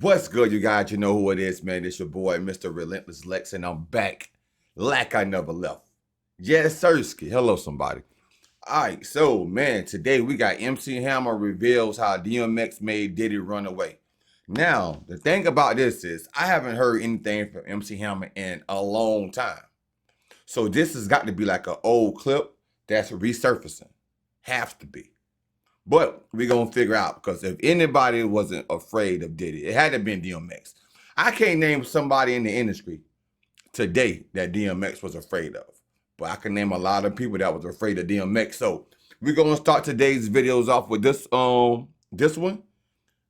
What's good, you guys? You know who it is, man. It's your boy, Mr. Relentless Lex, and I'm back like I never left. Yes, Sirski. Hello, somebody. All right, so, man, today we got MC Hammer reveals how DMX made Diddy run away. Now, the thing about this is I haven't heard anything from MC Hammer in a long time. So this has got to be like an old clip that's resurfacing. Has to be. But we're going to figure out, because if anybody wasn't afraid of Diddy, it had to have been DMX. I can't name somebody in the industry today that DMX was afraid of. But I can name a lot of people that was afraid of DMX. So we're going to start today's videos off with this one.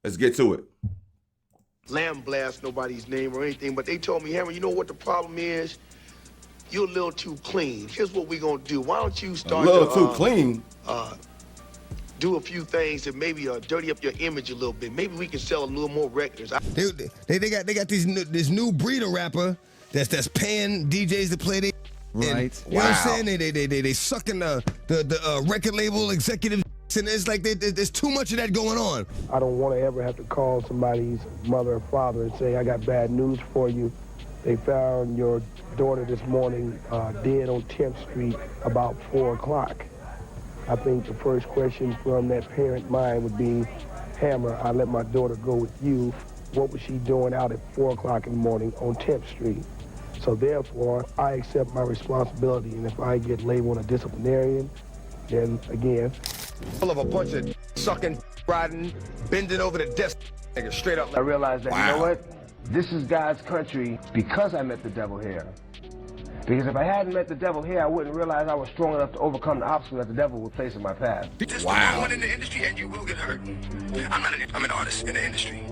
Let's get to it. Lamb blast nobody's name or anything, but they told me, Hammer, you know what the problem is? You're a little too clean. Here's what we're going to do. Why don't you start a little too clean? Do a few things that maybe dirty up your image a little bit. Maybe we can sell a little more records. They got this new breed of rapper that's paying DJs to play their right. You know what I'm saying? They sucking the record label executive, and it's like there's too much of that going on. I don't want to ever have to call somebody's mother or father and say, I got bad news for you. They found your daughter this morning dead on 10th Street about 4 o'clock. I think the first question from that parent mind would be, Hammer, I let my daughter go with you. What was she doing out at 4 o'clock in the morning on 10th Street? So therefore, I accept my responsibility, and if I get labeled a disciplinarian, then again. Full of a bunch of sucking, riding, bending over the desk, nigga, straight up. I realized that, you know what? This is God's country because I met the devil here. Because if I hadn't met the devil here, I wouldn't realize I was strong enough to overcome the obstacle that the devil would place in my path. Just wow. One in the industry and you will get hurt. I'm an artist in the industry.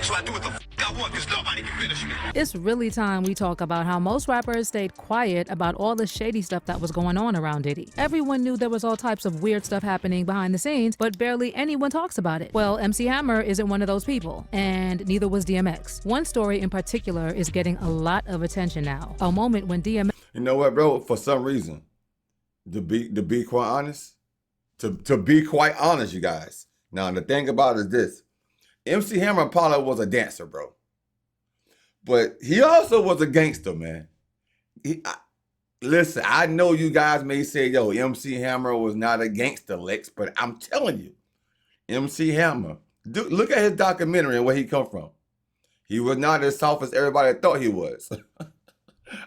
So I do what the I want because nobody can finish me. It's really time we talk about how most rappers stayed quiet about all the shady stuff that was going on around Diddy. Everyone knew there was all types of weird stuff happening behind the scenes, but barely anyone talks about it. Well, MC Hammer isn't one of those people, and neither was DMX. One story in particular is getting a lot of attention now. A moment when DMX... You know what, bro? For some reason, to be quite honest, to be quite honest, you guys. Now, the thing about it is this. MC Hammer probably was a dancer, bro. But he also was a gangster, man. Listen, I know you guys may say, yo, MC Hammer was not a gangster, Lex, but I'm telling you, MC Hammer, look at his documentary and where he come from. He was not as soft as everybody thought he was.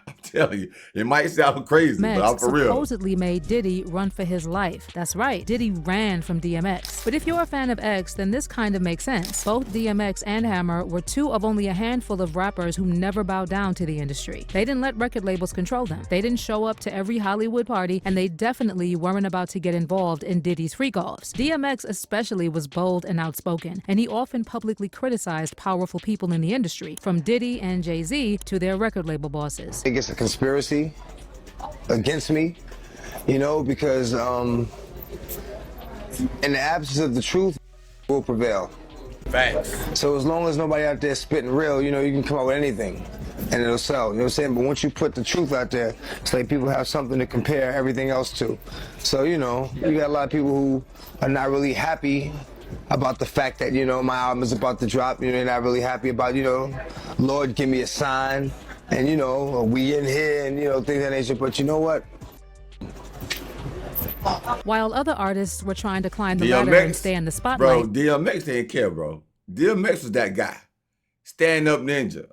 I'm telling you, it might sound crazy, but I'm for real. Supposedly made Diddy run for his life. That's right, Diddy ran from DMX. But if you're a fan of X, then this kind of makes sense. Both DMX and Hammer were two of only a handful of rappers who never bowed down to the industry. They didn't let record labels control them. They didn't show up to every Hollywood party, and they definitely weren't about to get involved in Diddy's freak-offs. DMX especially was bold and outspoken, and he often publicly criticized powerful people in the industry, from Diddy and Jay-Z to their record label bosses. I think it's a conspiracy against me, you know, because in the absence of the truth will prevail. Facts. So as long as nobody out there spitting real, you know, you can come out with anything and it'll sell, you know what I'm saying? But once you put the truth out there, it's like people have something to compare everything else to. So, you know, you got a lot of people who are not really happy about the fact that, you know, my album is about to drop. You know, they're not really happy about, you know, Lord, give me a sign. And, you know, we in here and, you know, things of that nature. But you know what? While other artists were trying to climb the ladder and stay in the spotlight. Bro, DMX didn't care, bro. DMX was that guy. Stand up ninja.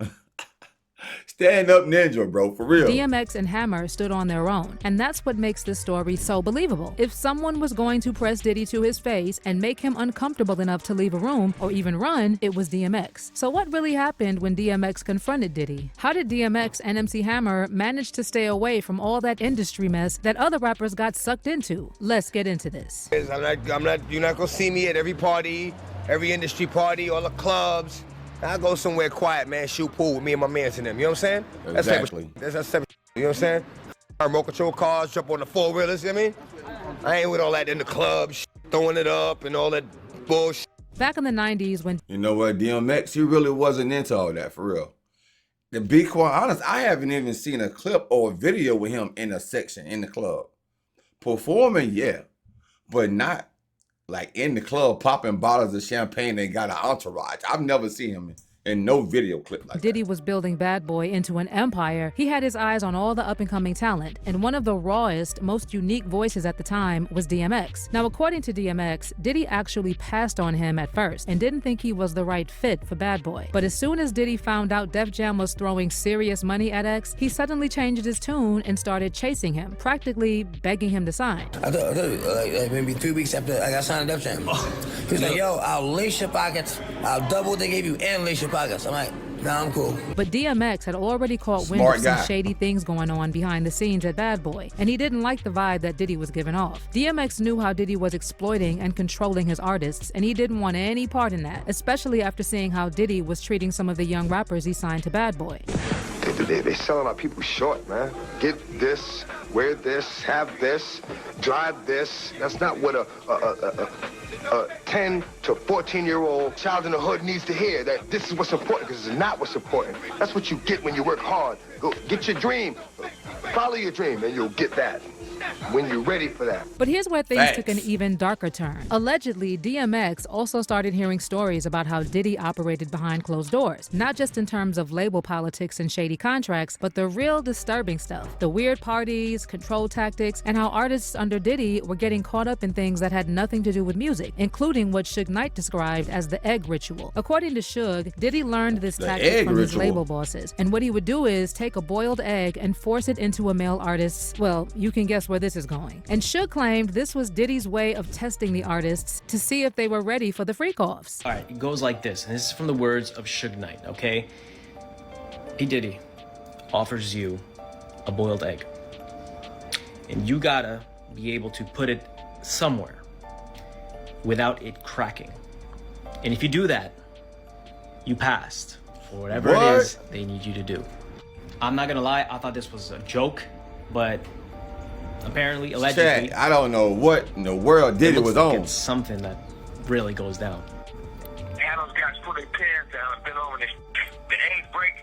Stand up ninja, bro, for real. DMX and Hammer stood on their own, and that's what makes this story so believable. If someone was going to press Diddy to his face and make him uncomfortable enough to leave a room or even run, it was DMX. So what really happened when DMX confronted Diddy? How did DMX and MC Hammer manage to stay away from all that industry mess that other rappers got sucked into? Let's get into this. You're not gonna see me at every party, every industry party, all the clubs. I go somewhere quiet, man, shoot pool with me and my mans and them, you know what I'm saying? Exactly. That's you know what I'm saying? Remote control cars, jump on the four-wheelers, you know what I mean? I ain't with all that in the club, throwing it up and all that bullshit. Back in the 90s when... You know what, DMX, he really wasn't into all that, for real. To be quite honest, I haven't even seen a clip or a video with him in a section in the club. Performing, yeah, but not like in the club popping bottles of champagne. They got an entourage. I've never seen him and no video clip like Diddy that. was building Bad Boy into an empire. He had his eyes on all the up-and-coming talent, and one of the rawest, most unique voices at the time was DMX. Now, according to DMX, Diddy actually passed on him at first and didn't think he was the right fit for Bad Boy. But as soon as Diddy found out Def Jam was throwing serious money at X, he suddenly changed his tune and started chasing him, practically begging him to sign. I thought like maybe 3 weeks after I got signed to Def Jam. He was like, yo, I'll lace your pockets, I'll double what they gave you and lace your pockets. I'm like, nah, I'm cool. But DMX had already caught wind Smart of some guy. shady things going on behind the scenes at Bad Boy, and he didn't like the vibe that Diddy was giving off. DMX knew how Diddy was exploiting and controlling his artists, and he didn't want any part in that, especially after seeing how Diddy was treating some of the young rappers he signed to Bad Boy. They selling our people short, man. Get this, wear this, have this, drive this. That's not what a 10 to 14-year-old child in the hood needs to hear, that this is what's important, because it's not what's important. That's what you get when you work hard. Go get your dream. Follow your dream, and you'll get that when you're ready for that. But here's where things Facts. took an even darker turn. Allegedly, DMX also started hearing stories about how Diddy operated behind closed doors, not just in terms of label politics and shady contracts, but the real disturbing stuff, the weird parties, control tactics, and how artists under Diddy were getting caught up in things that had nothing to do with music, including what Suge Knight described as the egg ritual. According to Suge, Diddy learned this The tactic egg from his ritual. label bosses, and what he would do is take a boiled egg and force it into a male artist's, well, you can guess where this is going. And Suge claimed this was Diddy's way of testing the artists to see if they were ready for the freak-offs. All right, it goes like this, and this is from the words of Suge Knight, okay? Hey Diddy offers you a boiled egg, and you gotta be able to put it somewhere without it cracking. And if you do that, you passed for whatever What? it is they need you to do. I'm not gonna lie, I thought this was a joke, but apparently, allegedly, Chat, I don't know what in the world Diddy it looks was like on. it's something that really goes down. Had those guys put their pants down and been over this. The egg break.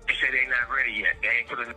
They say they not ready yet. They ain't put it.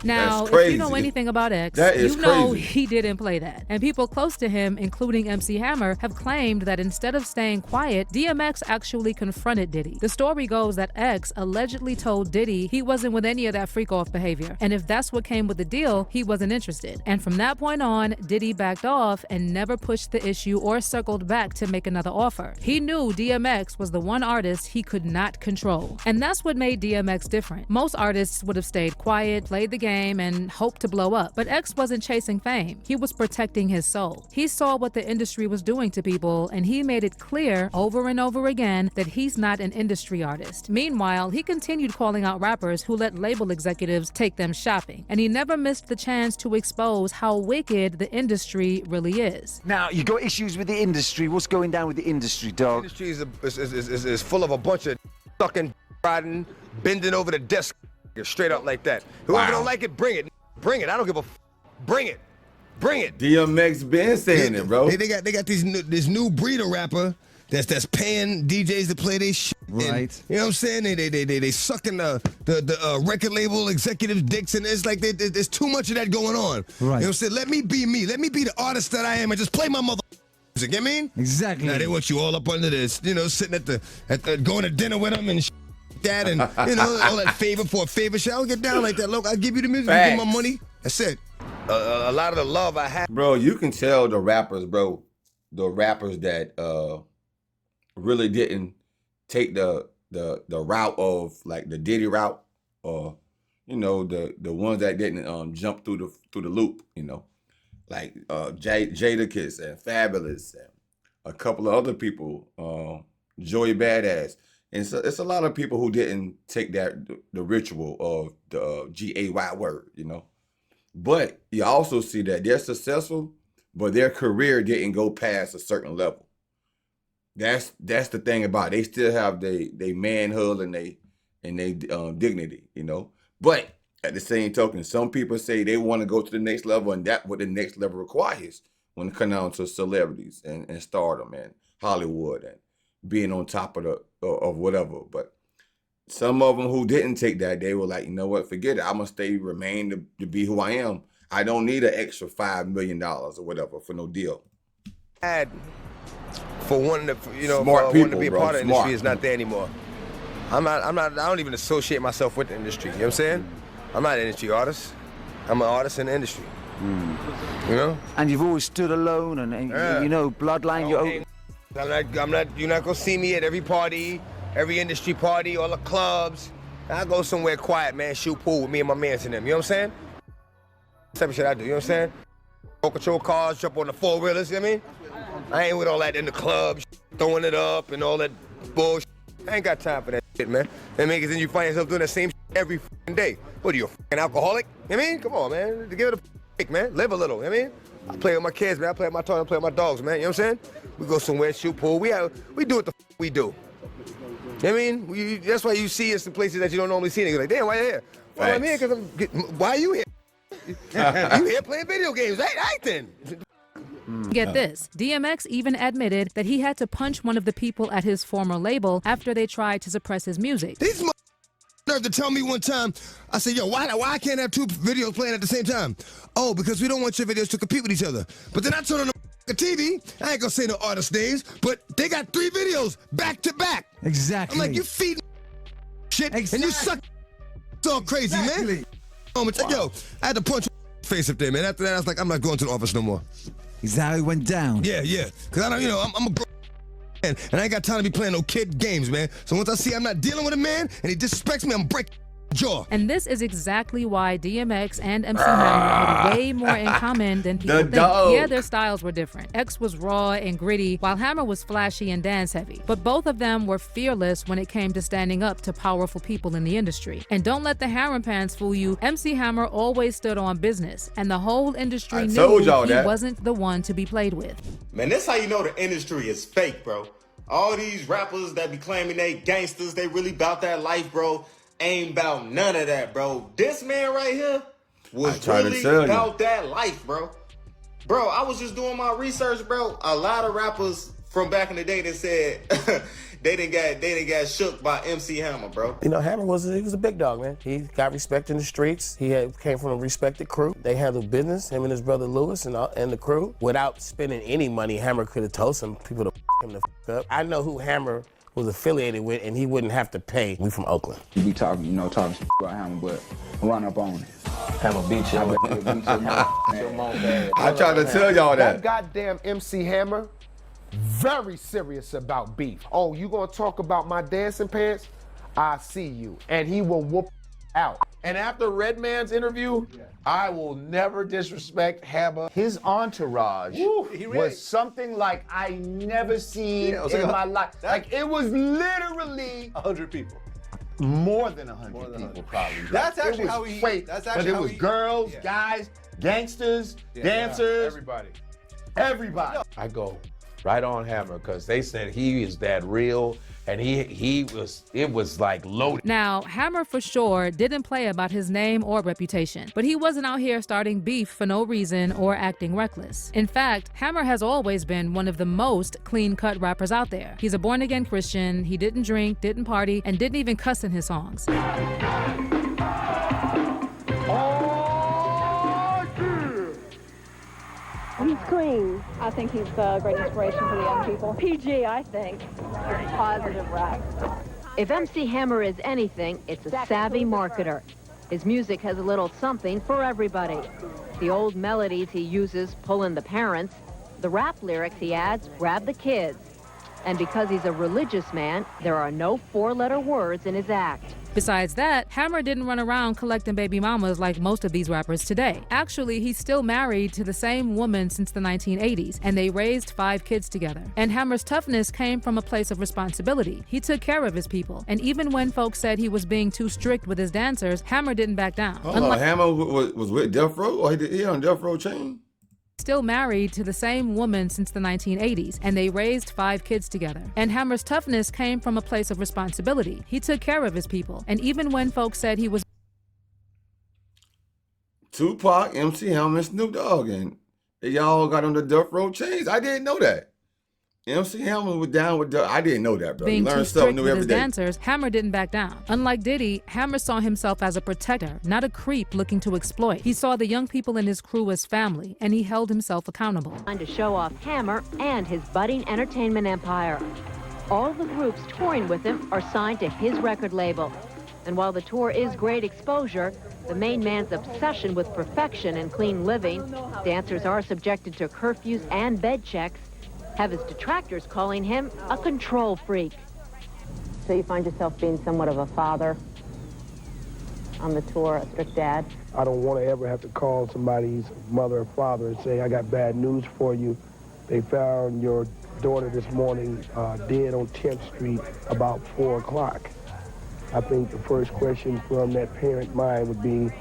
Now, That's if you know crazy. anything about X, That is you know crazy. he didn't play that. And people close to him, including MC Hammer, have claimed that instead of staying quiet, DMX actually confronted Diddy. The story goes that X allegedly told Diddy he wasn't with any of that freak-off behavior, and if that's what came with the deal, he wasn't interested. And from that point on, Diddy backed off and never pushed the issue or circled back to make another offer. He knew DMX was the one artist he could not control. And that's what made DMX different. Most artists would have stayed quiet, played the game, and hoped to blow up. But X wasn't chasing fame. He was protecting his soul. He saw what the industry was doing to people, and he made it clear over and over again that he's not an industry artist. Meanwhile, he continued calling out rappers who let label executives take them shopping, and he never missed the chance to expose how wicked the industry really is. Now, you got issues with the industry. What's going down with the industry, The dog? industry is full of a bunch of sucking, riding, bending over the desk, straight up like that. Whoever Wow. don't like it, bring it. Bring it. I don't give a bring it. Bring it. DMX been saying it, bro. They got this new breed of rapper that's paying DJs to play their shit. And, Right. you know what I'm saying? They sucking the record label executives' dicks, and it's like there's too much of that going on. Right. You know what I'm saying? Let me be me. Let me be the artist that I am and just play my mother music. You know what I mean? Exactly. Now they want you all up under this, you know, sitting at the going to dinner with them and shit like that, and you know, all that favor for a favor shit. I don't get down like that. Look, I'll give you the music, you give my Facts. money. That's it. A lot of the love I have. Bro, you can tell the rappers, bro, the rappers that really didn't take the route of like the Diddy route, or you know, the ones that didn't jump through the loop, you know, like Jadakiss and Fabulous and a couple of other people, Joey Badass. And so it's a lot of people who didn't take the ritual of the GAY word, you know. But you also see that they're successful, but their career didn't go past a certain level. That's the thing about it. They still have they manhood and they dignity, you know. But at the same token, some people say they want to go to the next level, and that's what the next level requires when it comes down to celebrities and stardom and Hollywood and being on top of whatever. But some of them who didn't take that, they were like, you know what, forget it. I'm gonna remain to be who I am. I don't need an extra $5 million or whatever for no deal. Had for wanting to, you know, Smart for wanting to people, be a bro, part of the smart. industry is not there anymore. I don't even associate myself with the industry. You know what I'm saying? I'm not an industry artist. I'm an artist in the industry. You know? And you've always stood alone, and Yeah. you know, bloodline. You're not gonna see me at every party, every industry party, all the clubs. I go somewhere quiet, man, shoot pool with me and my mans and them. You know what I'm saying? Type of shit I do. You know what I'm saying? Go control cars, jump on the four-wheelers. You know what I mean? I ain't with all that in the club, throwing it up and all that bullshit. I ain't got time for that shit, man. That means then you find yourself doing the same shit every fucking day. What are you, a fucking alcoholic? You know what I mean? Come on, man. Give it a break, man. Live a little. You know what I mean? I play with my kids, man. I play with my toys, I play with my dogs, man. You know what I'm saying? We go somewhere, shoot pool. We do what the we do. You know what I mean? That's why you see us in places that you don't normally see. Niggas like, damn, why you here? Well, I'm here because why are you here? You here playing video games, acting. Get this, DMX even admitted that he had to punch one of the people at his former label after they tried to suppress his music. These nerve to tell me one time, I said, yo, why I can't have two videos playing at the same time? Oh, because we don't want your videos to compete with each other. But then I turn on the TV, I ain't gonna say no artist names, but they got 3 videos back to back. Exactly. I'm like, you feed shit, and you suck. It's all crazy, man. Yo, I had to punch face up there, man. After that, I was like, I'm not going to the office no more. Is that how it went down? Yeah. Because I don't, I'm a grown man, and I ain't got time to be playing no kid games, man. So once I see I'm not dealing with a man, and he disrespects me, I'm breaking jaw. And this is exactly why DMX and MC Hammer had way more in common than people think. Yeah, their styles were different. X was raw and gritty, while Hammer was flashy and dance heavy. But both of them were fearless when it came to standing up to powerful people in the industry. And don't let the Hammer pants fool you. MC Hammer always stood on business, and the whole industry knew he wasn't the one to be played with. Man, this how you know the industry is fake, bro. All these rappers that be claiming they gangsters, they really about that life, bro. Ain't about none of that, bro. This man right here was really about that life, bro. Bro, I was just doing my research, bro. A lot of rappers from back in the day that said they didn't get shook by MC Hammer, bro. You know, Hammer was a big dog, man. He got respect in the streets. He came from a respected crew. They handled business, him and his brother Lewis and the crew. Without spending any money, Hammer could have told some people to him the up. I know who Hammer was affiliated with, and he wouldn't have to pay. We from Oakland. You be talking, talking shit about Hammer, but run up on it. Hammer beat you. I tried to tell y'all that. That goddamn MC Hammer, very serious about beef. Oh, you gonna talk about my dancing pants? I see you. And he will whoop out. And after Redman's interview, I will never disrespect Hammer. His entourage was something like I never seen in my life. Like, it was literally 100 people. More than 100 people, probably. That's actually how he. That's actually how he. But it was girls, guys, gangsters, dancers, everybody. I go right on Hammer because they said he is that real. And it was like loaded. Now, Hammer for sure didn't play about his name or reputation, but he wasn't out here starting beef for no reason or acting reckless. In fact, Hammer has always been one of the most clean-cut rappers out there. He's a born-again Christian, he didn't drink, didn't party, and didn't even cuss in his songs. He's clean. I think he's a great inspiration for the young people. PG, I think. It's positive rap. If MC Hammer is anything, it's a savvy marketer. His music has a little something for everybody. The old melodies he uses pull in the parents. The rap lyrics he adds grab the kids. And because he's a religious man, there are no 4-letter words in his act. Besides that, Hammer didn't run around collecting baby mamas like most of these rappers today. Actually, he's still married to the same woman since the 1980s, and they raised 5 kids together. And Hammer's toughness came from a place of responsibility. He took care of his people, and even when folks said he was being too strict with his dancers, Hammer didn't back down. Hold on, Hammer was with Death Row, or he on Death Row chain? Still married to the same woman since the 1980s, and they raised 5 kids together. And Hammer's toughness came from a place of responsibility. He took care of his people, and even when folks said he was Tupac, MC Hammer, and Snoop Dogg, and they all got on the Death Row chains. I didn't know that. MC Hammer was down with I didn't know that, bro. being You too learn something strict new with every his day. dancers, Hammer didn't back down. Unlike Diddy, Hammer saw himself as a protector, not a creep looking to exploit. He saw the young people in his crew as family, and he held himself accountable. To show off Hammer and his budding entertainment empire. All the groups touring with him are signed to his record label. And while the tour is great exposure, the main man's obsession with perfection and clean living, dancers are subjected to curfews and bed checks, have his detractors calling him a control freak. So you find yourself being somewhat of a father on the tour, a strict dad? I don't want to ever have to call somebody's mother or father and say, I got bad news for you. They found your daughter this morning dead on 10th Street about 4 o'clock. I think the first question from that parent mind would be,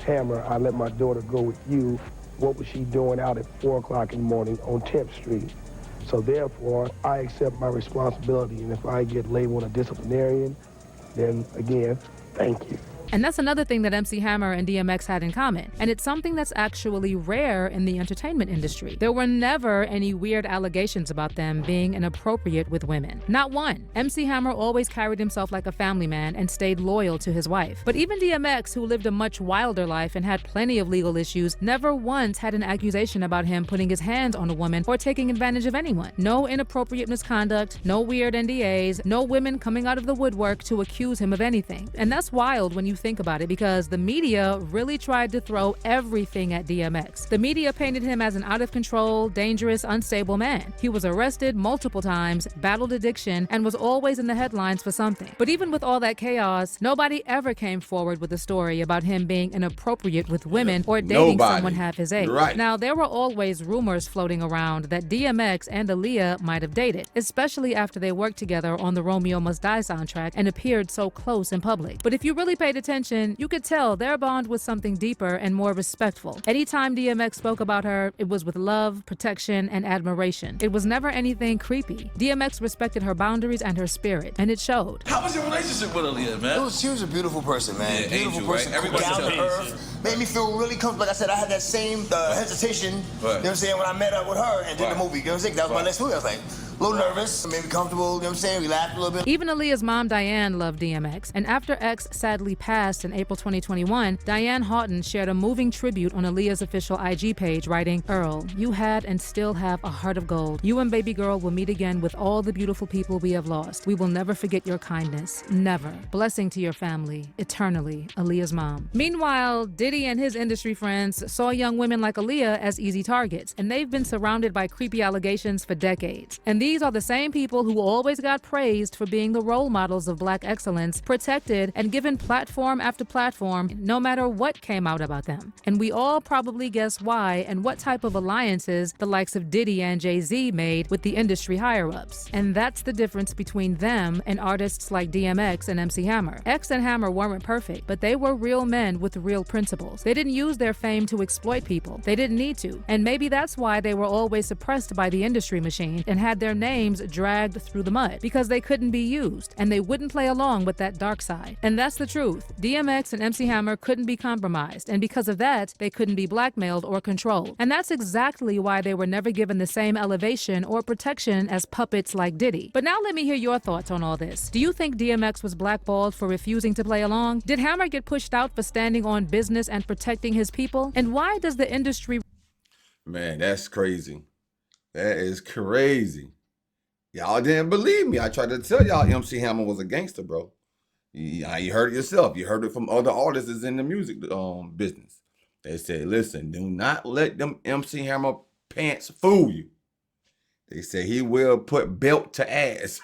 Hammer, I let my daughter go with you. What was she doing out at 4 o'clock in the morning on 10th Street? So therefore, I accept my responsibility. And if I get labeled a disciplinarian, then again, thank you. And that's another thing that MC Hammer and DMX had in common. And it's something that's actually rare in the entertainment industry. There were never any weird allegations about them being inappropriate with women. Not one. MC Hammer always carried himself like a family man and stayed loyal to his wife. But even DMX, who lived a much wilder life and had plenty of legal issues, never once had an accusation about him putting his hands on a woman or taking advantage of anyone. No inappropriate misconduct, no weird NDAs, no women coming out of the woodwork to accuse him of anything. And that's wild when you think about it, because the media really tried to throw everything at DMX. The media painted him as an out-of-control, dangerous, unstable man. He was arrested multiple times, battled addiction, and was always in the headlines for something. But even with all that chaos, nobody ever came forward with a story about him being inappropriate with women or dating someone half his age. Right. Now, there were always rumors floating around that DMX and Aaliyah might have dated, especially after they worked together on the Romeo Must Die soundtrack and appeared so close in public. But if you really paid attention, you could tell their bond was something deeper and more respectful. Anytime DMX spoke about her, it was with love, protection, and admiration. It was never anything creepy. DMX respected her boundaries and her spirit, and it showed. How was your relationship with Aaliyah, man? She was a beautiful person, man. Yeah, Beautiful angel, person, right? Everybody down to tells earth. Made me feel really comfortable. Like I said, I had that same hesitation, you know what I'm saying, when I met up with her and did the movie. You know what I'm saying? That was my next movie. I was like, a little nervous, maybe comfortable, you know what I'm saying? We laughed a little bit. Even Aaliyah's mom, Diane, loved DMX. And after X sadly passed in April 2021, Diane Houghton shared a moving tribute on Aaliyah's official IG page, writing, Earl, you had and still have a heart of gold. You and baby girl will meet again with all the beautiful people we have lost. We will never forget your kindness. Never. Blessing to your family. Eternally. Aaliyah's mom. Meanwhile, Diddy and his industry friends saw young women like Aaliyah as easy targets, and they've been surrounded by creepy allegations for decades. And these are the same people who always got praised for being the role models of Black excellence, protected and given platform after platform, no matter what came out about them. And we all probably guess why and what type of alliances the likes of Diddy and Jay-Z made with the industry higher-ups. And that's the difference between them and artists like DMX and MC Hammer. X and Hammer weren't perfect, but they were real men with real principles. They didn't use their fame to exploit people. They didn't need to. And maybe that's why they were always suppressed by the industry machine and had their names dragged through the mud, because they couldn't be used and they wouldn't play along with that dark side. And that's the truth. DMX and MC Hammer couldn't be compromised, and because of that, they couldn't be blackmailed or controlled. And that's exactly why they were never given the same elevation or protection as puppets like Diddy. But now let me hear your thoughts on all this. Do you think DMX was blackballed for refusing to play along? Did Hammer get pushed out for standing on business and protecting his people? And why does the industry... Man, that's crazy. That is crazy. Y'all didn't believe me. I tried to tell y'all MC Hammer was a gangster, bro. You heard it yourself. You heard it from other artists in the music business. They said, listen, do not let them MC Hammer pants fool you. They said he will put belt to ass.